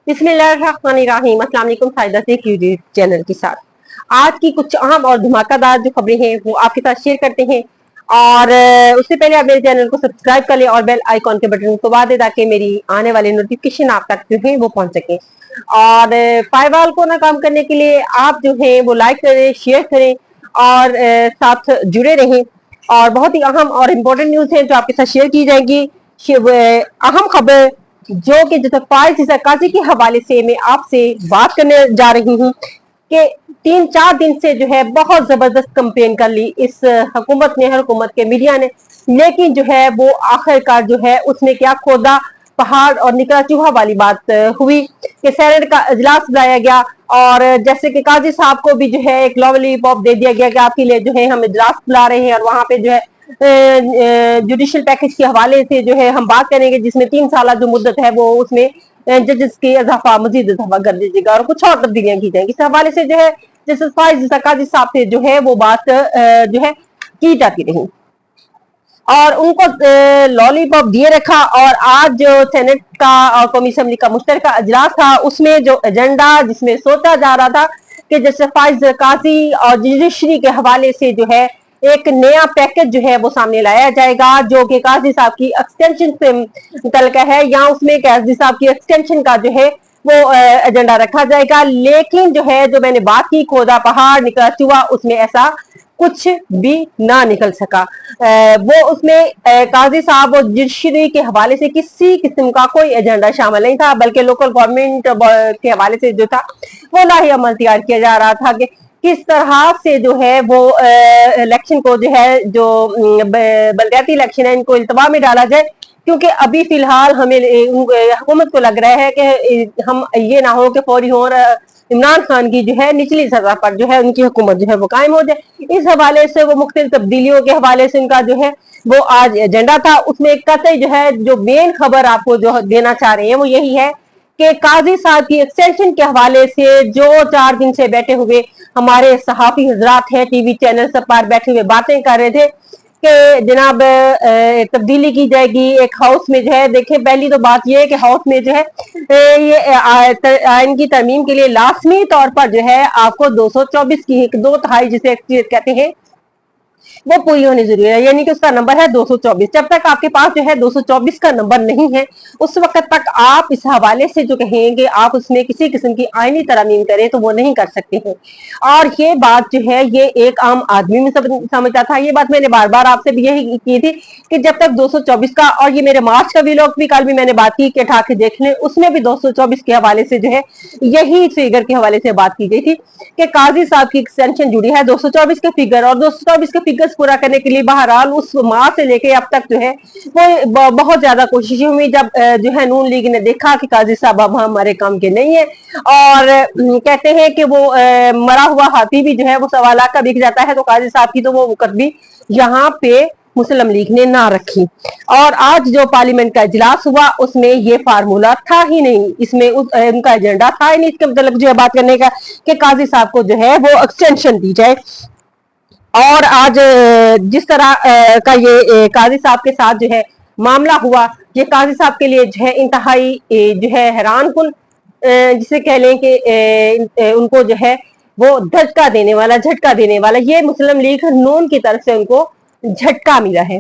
बिस्मिल्लाहिर्रहमानिर्रहीम। अस्सलाम वालेकुम। साइदा से यूट्यूब चैनल के साथ आज की कुछ अहम और धमाकेदार जो खबरें हैं वो आपके साथ शेयर करते हैं। और उससे पहले आप मेरे चैनल को सब्सक्राइब कर लें और बेल आइकॉन के बटन को दबा दें ताकि मेरी आने वाली नोटिफिकेशन आप तक जो है वो पहुंच सके। और फाइवल को नाकाम करने के लिए आप जो है वो लाइक करें, शेयर करें और साथ जुड़े रहें। और बहुत ही अहम और इम्पोर्टेंट न्यूज है जो आपके साथ शेयर की जाएगी। अहम खबर जो कि जैसे फाइज काजी के हवाले से मैं आपसे बात करने जा रही हूँ कि 3-4 दिन से जो है बहुत जबरदस्त कंपेन कर ली इस हुकूमत के मीडिया ने, लेकिन जो है वो आखिरकार जो है उसने क्या खोदा पहाड़ और निकला चूहा वाली बात हुई कि सेनेट का इजलास बुलाया गया और जैसे कि काजी साहब को भी जो है एक लॉलीपॉप दे दिया गया कि आपके लिए जो है हम इजलास बुला रहे हैं और वहां पे जो है जुडिशियल पैकेज के हवाले से जो है हम बात करेंगे जिसमें 3 साल जो मुद्दत है वो उसमें जजेस की मजीद इजाफा कर दीजिएगा और कुछ और तब्दीलियां की जाएंगी। इस हवाले से जो है जस्टिस फाइज काजी साहब से जो है वो बात जो है की जाती रही और उनको लॉलीपॉप दिए रखा। और आज जो सेनेट का और कौमी असेंबली का मुश्तरका अजलास था उसमें जो एजेंडा जिसमें सोचा जा रहा था कि जैसे फाइज काजी और जुडिशरी के हवाले से जो है एक नया पैकेज जो है वो सामने लाया जाएगा जो कि काजी साहब की एक्सटेंशन से मुतल्लिका है या उसमें काजी साहब की एक्सटेंशन का जो है वो एजेंडा रखा जाएगा। लेकिन जो है जो मैंने बात की खोदा पहाड़ निकला चूहा उसमें ऐसा कुछ भी ना निकल सका। वो उसमें काजी साहब और जुडिशरी के हवाले से किसी किस्म का कोई एजेंडा शामिल नहीं था, बल्कि लोकल गवर्नमेंट के हवाले से जो था वो लाही अमल तैयार किया जा रहा था कि किस तरह से जो है वो इलेक्शन को जो है जो बलदियाती इलेक्शन है इनको इल्तवा में डाला जाए, क्योंकि अभी फिलहाल हमें हुकूमत को लग रहा है कि हम ये ना हो कि फौरी हो और इमरान खान की जो है निचली सतह पर जो है उनकी हुकूमत जो है वो कायम हो जाए। इस हवाले से वो मुख्तलिफ तब्दीलियों के हवाले से उनका जो है वो आज एजेंडा था। उसमें एक कतई जो है जो मेन खबर आपको जो देना चाह रहे हैं वो यही है कि काजी साहब की एक्सटेंशन के हवाले से जो 4 दिन से बैठे हुए हमारे सहाफी हजरात हैं टीवी चैनल सब पर बैठे हुए बातें कर रहे थे कि जनाब तब्दीली की जाएगी एक हाउस में जो है। देखें पहली तो बात यह है कि हाउस में जो है ये आइन की तरमीम के लिए लाजमी तौर पर जो है आपको 224 की 2/3 जिसे कहते हैं वो पूरी होनी जरूरी है, यानी कि उसका नंबर है 224। जब तक आपके पास जो है 224 का नंबर नहीं है उस वक्त तक आप इस हवाले से जो कहेंगे आप उसमें किसी किस्म की आईनी तरमीम करें तो वो नहीं कर सकते हैं। और ये बात जो है ये एक आम आदमी में समझता था। ये बात मैंने बार बार आपसे भी यही की थी कि जब तक 224 का, और ये मेरे मार्च का व्लॉग भी कल भी मैंने बात की कि उठा के देख लें, उसमें भी 224 के हवाले से जो है यही फिगर के हवाले से बात की गई थी कि काजी साहब की एक्सटेंशन जुड़ी है 224 के फिगर और 224 के फिगर पूरा करने के लिए बहरहाल उस माह से लेके अब तक जो है वो बहुत ज्यादा कोशिशें हुई। जब जो है नून लीग ने देखा कि काजी साहब अब हमारे काम के नहीं है और कहते हैं कि वो मरा हुआ हाथी भी जो है वो 1.25 लाख का बिक जाता है, तो काजी साहब की तो वो वक़्त भी यहाँ पे मुस्लिम लीग ने ना रखी। और आज जो पार्लियामेंट का इजलास हुआ उसमें ये फार्मूला था ही नहीं, इसमें उनका एजेंडा था ही नहीं इसके मतलब जो है बात करने का कि काजी साहब को जो है वो एक्सटेंशन दी जाए। और आज जिस तरह का ये काजी साहब के साथ जो है मामला हुआ ये काजी साहब के लिए जो है इंतहाई जो है हैरान कुन जिसे कह लें कि उनको जो है वो झटका देने वाला ये मुस्लिम लीग नून की तरफ से उनको झटका मिला है।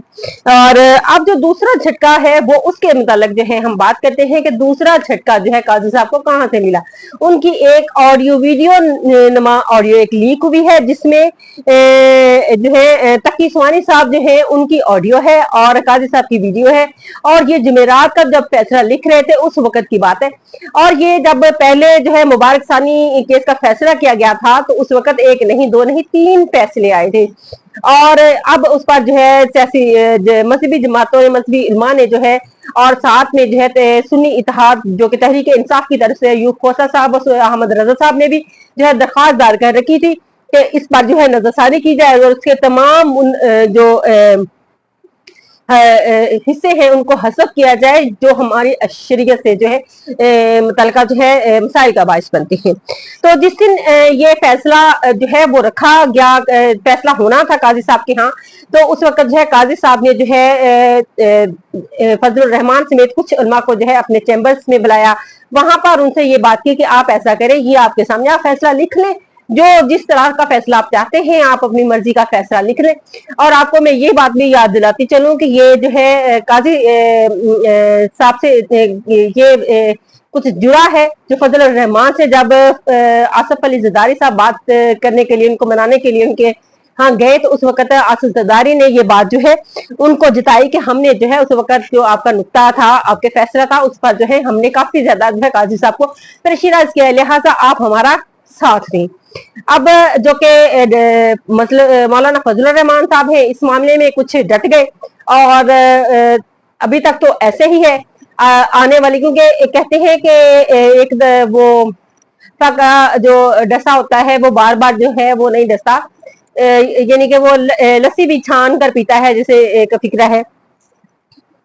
और अब जो दूसरा झटका है वो उसके मुतालिक जो है हम बात करते हैं कि दूसरा झटका जो है काजी साहब को कहां से मिला। उनकी एक ऑडियो वीडियो नमा ऑडियो एक लीक हुई है जिसमें जो है तकी सुहानी साहब जो है उनकी ऑडियो है और काजी साहब की वीडियो है। और ये जुमेरात का जब फैसला लिख रहे थे उस वक्त की बात है और ये जब पहले जो है मुबारक सानी केस का फैसला किया गया था तो उस वक्त 1 नहीं 2 नहीं 3 फैसले आए थे। और अब उस पर जो है सियासी मजहबी जमातों ने मजहबी इल्मा ने जो है और साथ में जो है सुन्नी इत्तेहाद जो कि तहरीक इंसाफ की तरफ से यूब खोसा साहब और अहमद रजा साहब ने भी जो है दरखास्त दायर कर रखी थी कि इस पर जो है नजरसानी की जाए और उसके तमाम जो हिस्से हैं उनको हसब किया जाए, जो हमारी शरीयत से जो है मुतलका जो है मसाइल का बायस बनते हैं। तो जिस दिन ये फैसला जो है वो रखा गया, फैसला होना था काजी साहब के यहाँ, तो उस वक्त जो है काजी साहब ने जो है फजलुर रहमान समेत कुछ उलमा को जो है अपने चैम्बर्स में बुलाया। वहां पर उनसे ये बात की कि आप ऐसा करें, ये आपके सामने, आप फैसला लिख लें, जो जिस तरह का फैसला आप चाहते हैं आप अपनी मर्जी का फैसला लिख लें। और आपको मैं ये बात भी याद दिलाती चलूं कि ये जो है काजी साहब से ये कुछ जुड़ा है, जो फजल रहमान से जब आसफ अली जरदारी साहब बात करने के लिए, उनको मनाने के लिए उनके हाँ गए, तो उस वक्त आसफ जरदारी ने ये बात जो है उनको जिताई कि हमने जो है उस वक्त जो आपका नुक्ता था, आपके फैसला था, उस पर जो है हमने काफी ज्यादा जो है काजी साहब को तशरीह किया, लिहाजा आप हमारा साथ दें। अब जो कि मौलाना फजलुर रहमान साहब है, इस मामले में कुछ डट गए, और अभी तक तो ऐसे ही है। आने वाली, क्योंकि कहते हैं कि एक वो का जो डसा होता है वो बार बार जो है वो नहीं डसता, यानी कि वो लस्सी भी छान कर पीता है, जैसे एक फिक्रा है।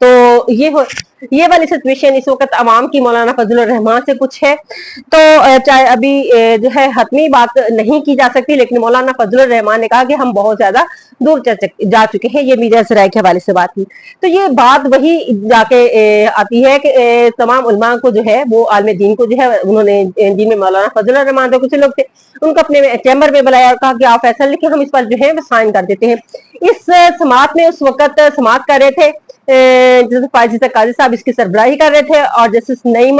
तो ये वाली सिचुएशन इस वक्त अवाम की मौलाना फजलुर रहमान से कुछ है। तो चाहे अभी जो है हतमी बात नहीं की जा सकती, लेकिन मौलाना फजलुर रहमान ने कहा कि हम बहुत ज्यादा दूर जा चुके हैं, ये मीडिया सराय के हवाले से बात की। तो ये बात वही जाके आती है कि तमाम उलमा को जो है वो आलम दीन को जो है उन्होंने, जिनमें मौलाना फजलुर रहमान थे, कुछ लोग थे, उनको अपने चैम्बर में बुलाया और कहा कि आप फैसला लिखे, हम इस पर जो है साइन कर देते हैं। इस समात में उस वक्त समात कर रहे थे जैसे फायजी काजी साहब इसकी सरबराही कर रहे थे, और जस्टिस नईम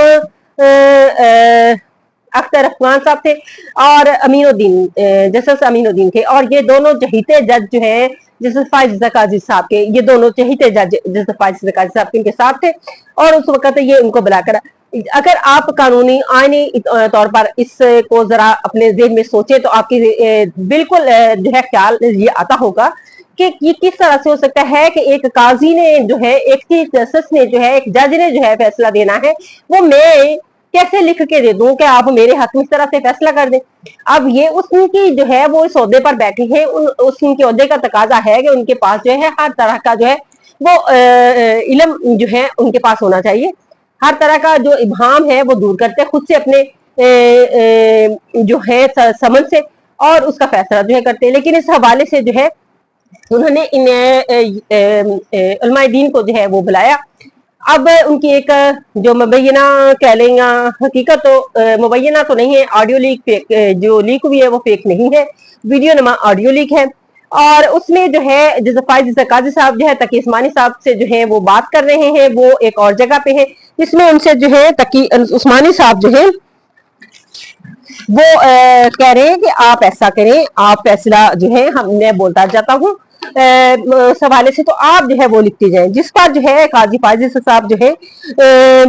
अख्तर अफगान साहब थे, और अमीनुद्दीन जस्टिस अमीनुद्दीन थे, और ये दोनों चहीते जज जो है जस्टिस फायजी काजी साहब के, ये दोनों चहीते जज जस्टिस फायजी काजी साहब के इनके साथ थे। और उस वक्त ये उनको बुलाकर, अगर आप कानूनी आईनी तौर पर इसको जरा अपने जेहन में सोचे तो आपकी बिल्कुल जो है ख्याल ये आता होगा कि ये किस तरह से हो सकता है कि एक काजी ने जो है, एक चीफ जस्टिस ने जो है, एक जज ने जो है फैसला देना है, वो मैं कैसे लिख के दे दूं कि आप मेरे हक में इस तरह से फैसला कर दें। अब ये उनकी जो है वो इस ओहदे पर बैठे हैं, उनके ओहदे का तकाजा है कि उनके पास जो है हर तरह का जो है वो इल्म जो है उनके पास होना चाहिए, हर तरह का जो इबहम है वो दूर करते खुद से अपने जो है समझ से, और उसका फैसला जो है करते हैं। लेकिन इस हवाले से जो है उन्होंने इन उलमाए दीन को जो है वो बुलाया। अब उनकी एक जो मुबैना कह लें, या हकीकत तो मुबैना तो नहीं है, ऑडियो लीक फेक, जो लीक हुई है वो फेक नहीं है, वीडियो नमा ऑडियो लीक है। और उसमें जो है जैसे फायजी काजी साहब जो है तकी उस्मानी साहब से जो है वो बात कर रहे हैं, वो एक और जगह पे है, जिसमें उनसे जो है तकी उस्मानी साहब जो है वो कह रहे हैं कि आप ऐसा करें, आप फैसला जो है मैं बोलता जाता हूँ इस हवाले से, तो आप जो है वो लिखते जाएं। जिस पर जो है काजी फायजी साहब जो है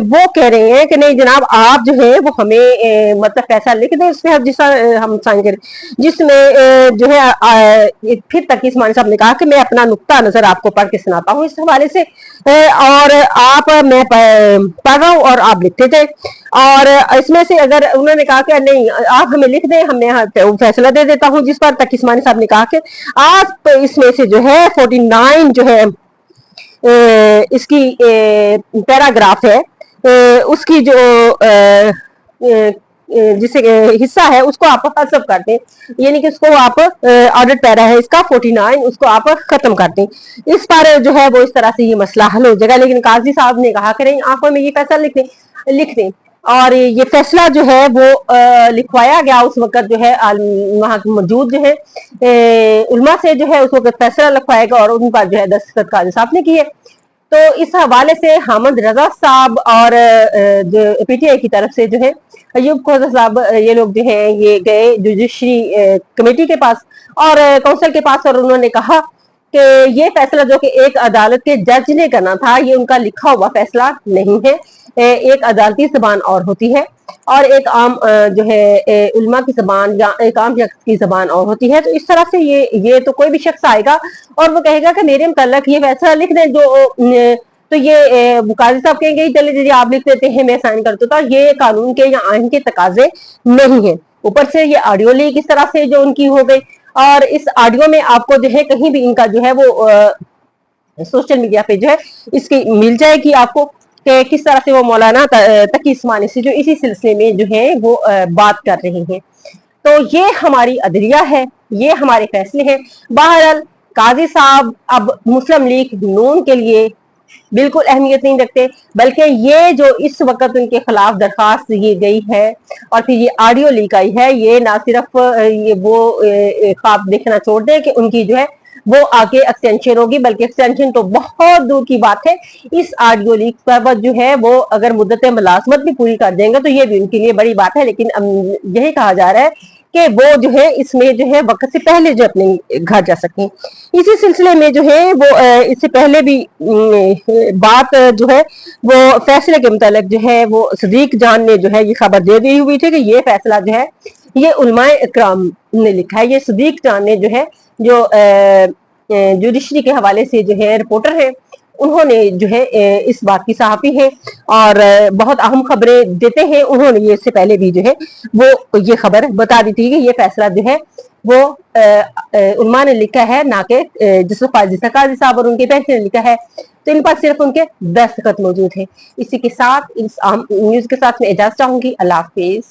वो कह रहे हैं कि नहीं जनाब, आप जो है वो हमें मतलब फैसला लिख दें, उसमें हम साइन करें, जिसमें जो है फिर तक उस्मानी साहब ने कहा कि मैं अपना नुक्ता नजर आपको पढ़ के सुनाता हूँ इस हवाले से, और आप मैं पढ़ रहा हूँ और आप लिखते जाए। और इसमें से अगर उन्होंने कहा कि नहीं आप हमें लिख दें, हमें फैसला दे देता हूं, जिस पर तक उस्मानी साहब ने कहा कि आप इसमें से जो है 49 जो है इसकी पैराग्राफ है, उसकी जो जिसे हिस्सा है उसको आप हसब करते हैं, यानी कि उसको आप ऑडिट पैरा है इसका 49 उसको आप खत्म करते हैं। इस पर जो है वो इस तरह से ये मसला हल हो जाएगा। लेकिन काजी साहब ने कहा कि नहीं आप हमें ये फैसला लिख दें, और ये फैसला जो है वो लिखवाया गया उस वक्त जो है वहां मौजूद जो है उलमा से जो है उस वक्त फैसला लिखवाया गया, और उन पर जो है दस्तखत काजी साहब ने किए। तो इस हवाले से हामिद रजा साहब और जो पीटीआई की तरफ से जो है अयूब खोजा साहब, ये लोग जो है ये गए जुडिशरी कमेटी के पास और काउंसिल के पास, और उन्होंने कहा कि ये फैसला जो कि एक अदालत के जज ने करना था, ये उनका लिखा हुआ फैसला नहीं है। एक अदालती जबान और होती है, और एक आम जो है उलमा की जबान या एक आम शख्स की जबान और होती है। तो इस तरह से ये तो कोई भी शख्स आएगा और वो कहेगा कि मेरे मुतल्लक ये फैसला लिख दें, जो तो ये काजी साहब कहेंगे चलिए दीजिए आप लिख देते हैं, मैं साइन कर देता हूं। ये कानून के या आइन के तकाजे नहीं है। ऊपर से ये ऑडियो लीक इस तरह से जो उनकी हो गई, और इस ऑडियो में आपको जो है कहीं भी इनका जो है वो सोशल मीडिया पे जो है इसकी मिल जाएगी आपको कि किस तरह से वो मौलाना तकी उस्मानी से जो इसी सिलसिले में जो है वो बात कर रहे हैं। तो ये हमारी अदलिया है, ये हमारे फैसले हैं। बहरहाल काजी साहब अब मुस्लिम लीग नून के लिए बिल्कुल अहमियत नहीं रखते, बल्कि ये जो इस वक्त उनके खिलाफ दरखास्त ये गई है और फिर ये ऑडियो लीक आई है, ये ना सिर्फ ये वो ख्वाब देखना छोड़ दे कि उनकी जो है वो आगे एक्सटेंशन होगी, बल्कि एक्सटेंशन तो बहुत दूर की बात है। इस ऑडियो लीक पर जो है वो अगर मुद्दत मुलाजमत भी पूरी कर देंगे तो ये भी उनके लिए बड़ी बात है। लेकिन यही कहा जा रहा है कि वो जो है इसमें जो है वक्त से पहले जो अपने घर जा सकें। इसी सिलसिले में जो है वो इससे पहले भी बात जो है वो फैसले के मुतालिक जो है वो सदीक जान ने जो है ये खबर दे दी हुई थी कि ये फैसला जो है ये उलमाए इकराम ने लिखा है। ये सदीक जान ने जो है जो जुडिशरी के हवाले से जो है रिपोर्टर है, उन्होंने जो है इस बात की सहाफी है और बहुत अहम खबरें देते हैं। उन्होंने ये इससे पहले भी जो है वो ये खबर बता दी थी कि ये फैसला जो है वो उलमा ने लिखा है, ना कि जिस काजी साहब और उनके पेंशन ने लिखा है। तो इन पर सिर्फ उनके दस्तखत मौजूद है। इसी के साथ इस अहम न्यूज के साथ मैं इजाजत चाहूंगी। अल्लाह हाफिज।